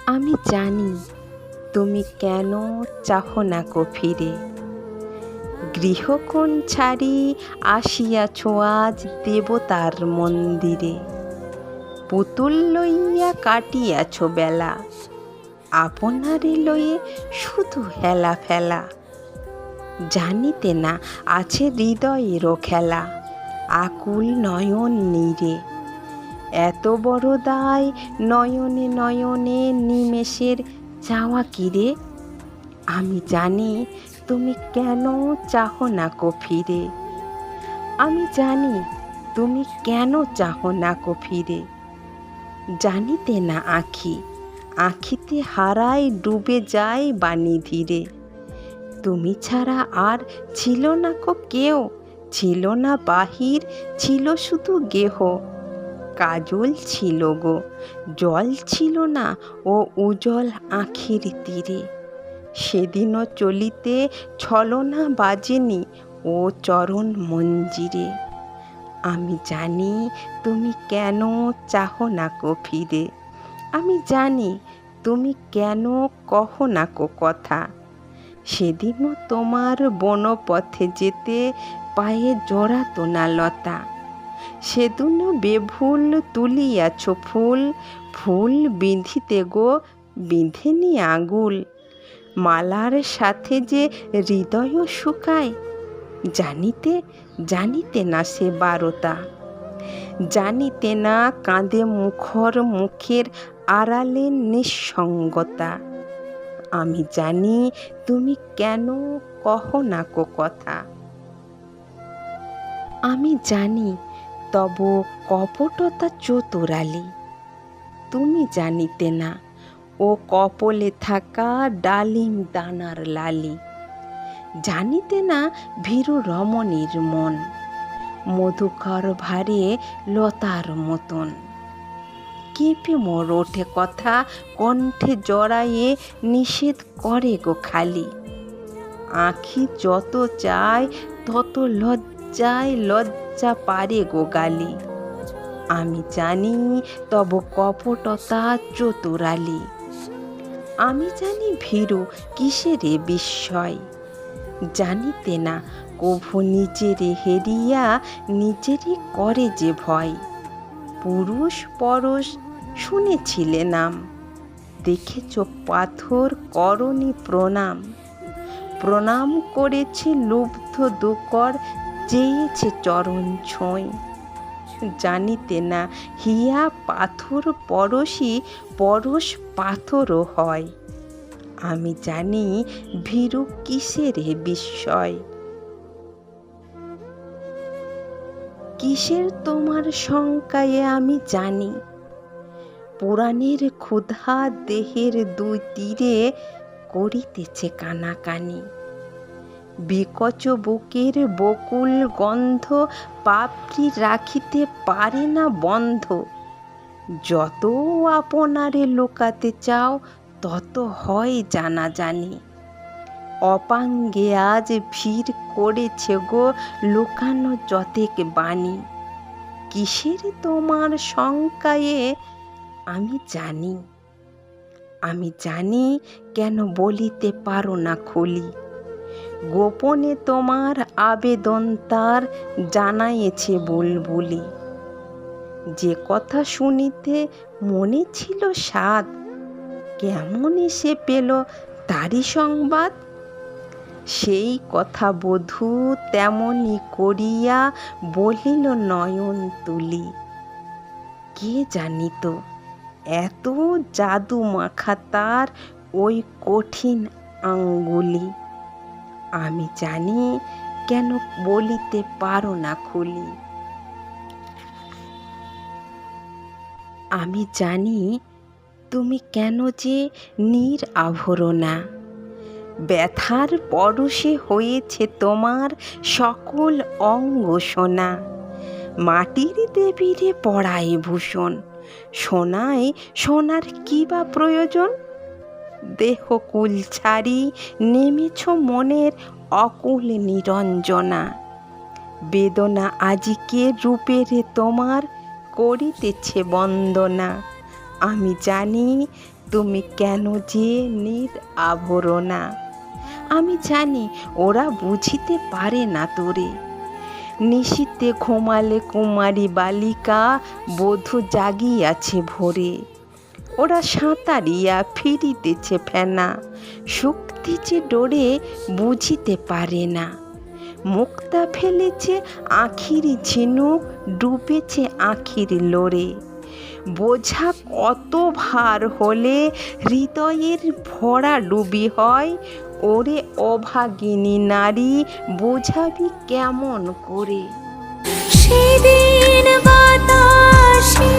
আমি জানি তুমি কেন চাহো না কো ফিরে। গৃহকোণ ছাড়ি আসিয়াছ আজ দেবতার মন্দিরে। পুতুল লইয়া কাটিয়াছ বেলা, আপনারে লয়ে শুধু হেলা ফেলা। জানিতে না আছে হৃদয়েরও খেলা, আকুল নয়ন নীরে। এত বড় দায় নয়নে নয়নে নিমেষের চাওয়া কিরে। আমি জানি তুমি কেন চাহো না কো ফিরে। আমি জানি তুমি কেন চাহো না কো ফিরে। জানিতে না আখিতে হারায় ডুবে যায় বাণী ধীরে। তুমি ছাড়া আর ছিল না কো কেউ, ছিল না বাহির, ছিল শুধু গেহ। কাজল ছিল গো, জল ছিল না ও উজ্জ্বল আঁখির তীরে। সেদিনও চলিতে ছলনা বাজেনি ও চরণ মঞ্জিরে। আমি জানি তুমি কেন চাহো না কো ফিরে। আমি জানি তুমি কেন কহো না কো কথা। সেদিনও তোমার বনপথে যেতে পায়ে জড়াতো না লতা। সেদিনও বেভুল তুলিয়াছ ফুল, ফুল বিঁধিতে গো বিঁধেনি আঙুল। মালার সাথে যে হৃদয়ও শুকায়, জানিতে জানিতে না সে বারতা। জানিতে না কাঁদে মুখর মুখের আড়ালে নিঃসঙ্গতা। আমি জানি তুমি কেন কহো না কো কথা। আমি জানি তব কপটতা চতুরালি। তুমি জানিতে না ও কপলে থাকা ডালিম দানার লালি। জানিতে না ভীরু রমণীর মন, মধুকর ভারে লতার মতন। কেঁপে মোর ওঠে কথা কণ্ঠে জড়াইয়ে নিষেধ করে গো খালি। আঁখি যত চায় তত লজ্জায় লজ্জা পারে গো গালি। আমি জানি তব কপটতা চতুরালি। আমি জানি ভীরু কিসেরে বিস্ময়। জানিতে না কভু নিজেরে হেরিয়া নিজেরই করে যে ভয়। পুরুষ পরশ শুনেছিলে নাম, দেখেছ পাথর করনি প্রণাম। প্রণাম করেছে লুব্ধ দুকর, চেয়েছে চরণ ছোঁয়। জানিতে না হিয়া পাথর পরশই পরশ পাথরও হয়। আমি জানি ভীরু কিসেরে বিস্ময়। কিসের তোমার শঙ্কায়ে আমি জানি, পুরাণের ক্ষুধা দেহের দুই তীরে করিতেছে কানাকানি। বিকচ বুকের বকুল গন্ধ পাপড়ি রাখিতে পারে না বন্ধ। যত আপনারে লুকাতে চাও তত হয় জানাজানি। অপাঙ্গে আজ ভিড় করেছে গো লুকানো যতেক বাণী। কিসের তোমার শঙ্কায়ে আমি জানি। আমি জানি কেন বলিতে পারো না খুলি। গোপনে তোমার আবেদন তার জানাইছে বুলবুলি। যে কথা শুনিতে মনে ছিল স্বাদ, কেমন এসে পেল তারই সংবাদ। সেই কথা বধূ তেমনি করিয়া বলিল নয়ন তুলি। কে জানিত এত জাদু মাখা তার ওই কঠিন আঙ্গুলি। আমি জানি কেন বলিতে পারো না খুলি। আমি জানি তুমি কেন যে নিরাভরণা। ব্যথার পরশে হয়েছে তোমার সকল অঙ্গ সোনা। মাটির দেবীরে পড়ায় ভূষণ, সোনায় সোনার কি বা প্রয়োজন। দেহকুল ছাড়ি নেমেছ মনের অকুল নিরঞ্জনা। বেদনা আজিকে রূপেরে তোমার করিতেছে বন্দনা। আমি জানি তুমি কেন যে নির আভরণা। আমি জানি ওরা বুঝিতে পারে না তোরে। নিশীতে ঘুমালে কুমারী বালিকা বধূ জাগিয়াছে ভোরে। ওরা সাঁতারিয়া ফিরিতেছে ফেনা, শক্তি যে ডোরে বুঝিতে পারে না। মুক্তা ফেলেছে আখির ঝিনুক, ডুবেছে আখির লোরে। বোঝা কত ভার হলে হৃদয়ের ভরা ডুবি হয়। ওরে অভাগিনী নারী, বোঝাবি কেমন করে। সেদিন বাতাসে